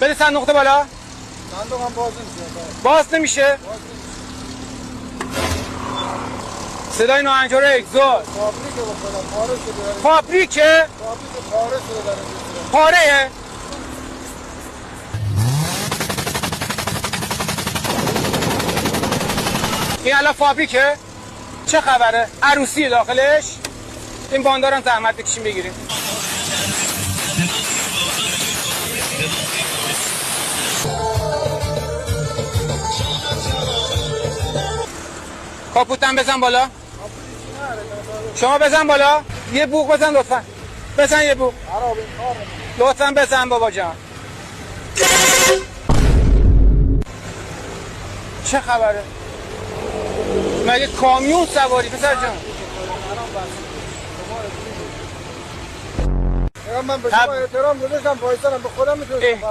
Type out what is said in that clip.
بده صندوق بالا. صندوق هم باز نمیشه. باز نمیشه. صدای ناهنجار اگزوز. فابریکه بکنم پاره شده. فابریکه؟ فابریکه پاره شده داره میشه. پارهه؟ این الان فابریکه؟ چه خبره؟ عروسی داخلش؟ این باندارم زحمت بکشیم بگیریم. کاپوتم بزن بالا. شما بزن بالا. یه بوق بزن لطفا. بزن یه بوق. لطفا بزن بابا جان. چه خبره؟ مگه کامیون سواری پسر جان؟ من به شما احترام گذاشتم، پایسرم به خودم میتونستم